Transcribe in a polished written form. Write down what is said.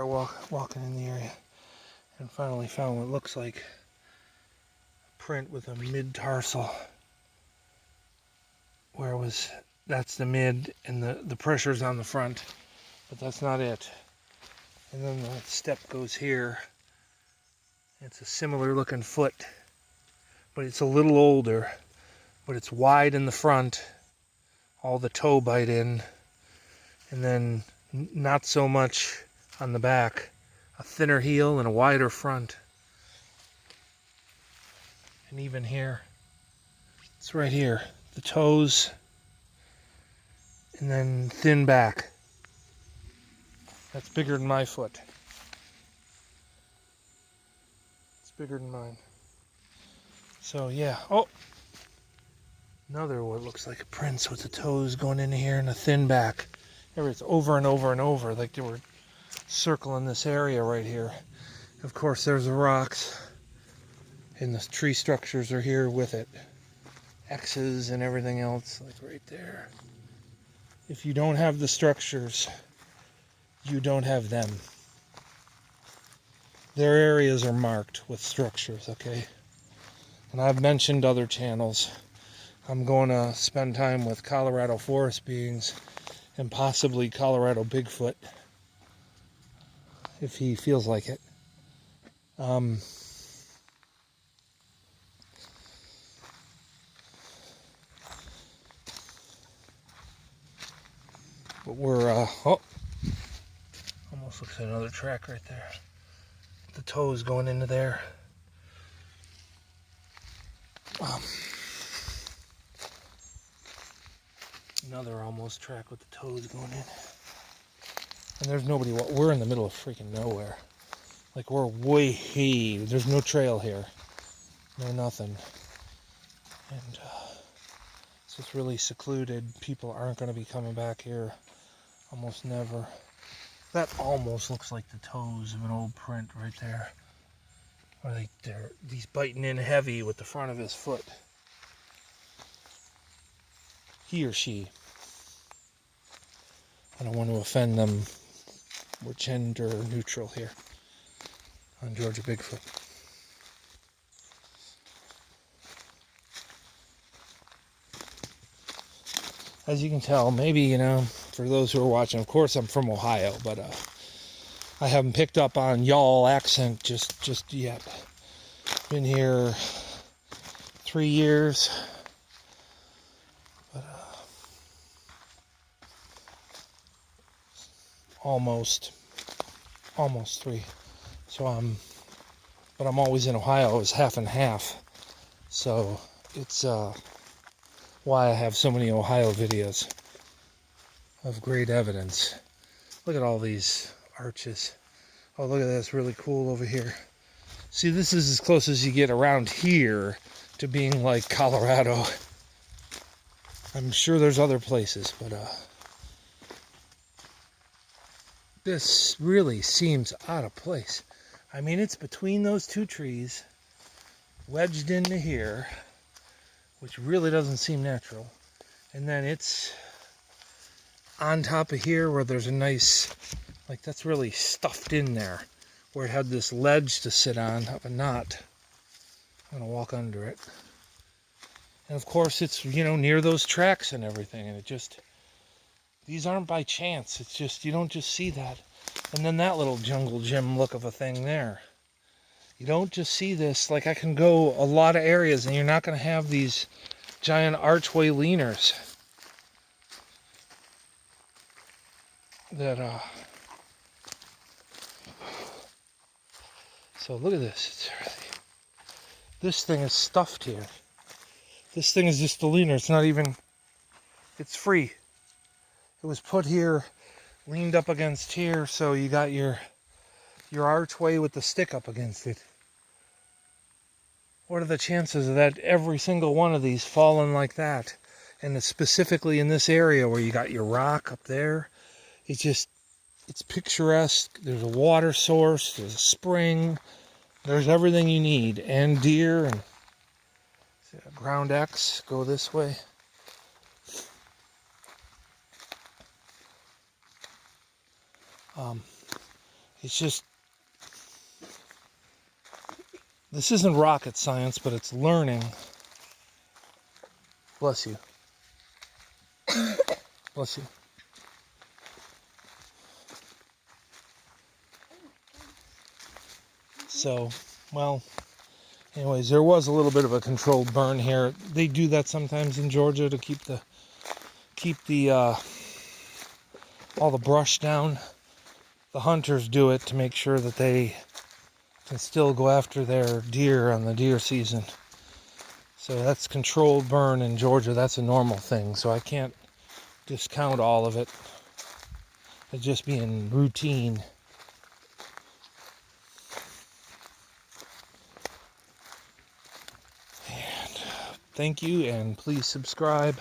where walking in the area and finally found what looks like a print with a mid-tarsal where that's the mid and the pressure's on the front, but that's not it. And then the step goes here. It's a similar looking foot, but it's a little older, but it's wide in the front, all the toe bite in, and then not so much on the back, a thinner heel and a wider front. And even here, it's right here, the toes, and then thin back. That's bigger than my foot. It's bigger than mine. So yeah, oh, another what looks like a prince with the toes going in here and a thin back. It's over and over and over, like they were circling this area right here. Of course, there's the rocks, and the tree structures are here with it. X's and everything else, like right there. If you don't have the structures, you don't have them. Their areas are marked with structures, okay? And I've mentioned other channels. I'm going to spend time with Colorado forest beings and possibly Colorado Bigfoot, if he feels like it. But we're, oh, almost looks like another track right there. The toes going into there. Another almost track with the toes going in. And there's nobody, we're in the middle of freaking nowhere. Like we're way, there's no trail here. No nothing. And so it's really secluded. People aren't going to be coming back here. Almost never. That almost looks like the toes of an old print right there. Or he's biting in heavy with the front of his foot. He or she. I don't want to offend them. We're gender neutral here on Georgia Bigfoot. As you can tell, maybe, for those who are watching, of course I'm from Ohio, but I haven't picked up on y'all accent just yet. Been here 3 years, but almost 3. So I'm always in Ohio. It's half and half. So it's why I have so many Ohio videos of great evidence. Look at all these arches. Oh, look at that. It's really cool over here. See, this is as close as you get around here to being like Colorado. I'm sure there's other places, but this really seems out of place. I mean, it's between those two trees, wedged into here, which really doesn't seem natural. And then it's on top of here where there's a nice, like that's really stuffed in there, where it had this ledge to sit on, but not. I'm gonna walk under it. And of course it's, near those tracks and everything, and these aren't by chance. It's just, you don't just see that. And then that little jungle gym look of a thing there. You don't just see this. Like I can go a lot of areas and you're not going to have these giant archway leaners that so look at this. This thing is stuffed here. This thing is just the leaner. It's not even, it's free. It was put here, leaned up against here, so you got your archway with the stick up against it. What are the chances of that every single one of these falling like that? And it's specifically in this area where you got your rock up there. It's picturesque. There's a water source, there's a spring, there's everything you need, and deer, and ground X, go this way. It's just, this isn't rocket science, but it's learning. Bless you. Bless you. So, well, anyways, there was a little bit of a controlled burn here. They do that sometimes in Georgia to keep the all the brush down. The hunters do it to make sure that they can still go after their deer on the deer season. So that's controlled burn in Georgia. That's a normal thing. So I can't discount all of it as just being routine. And thank you, and please subscribe.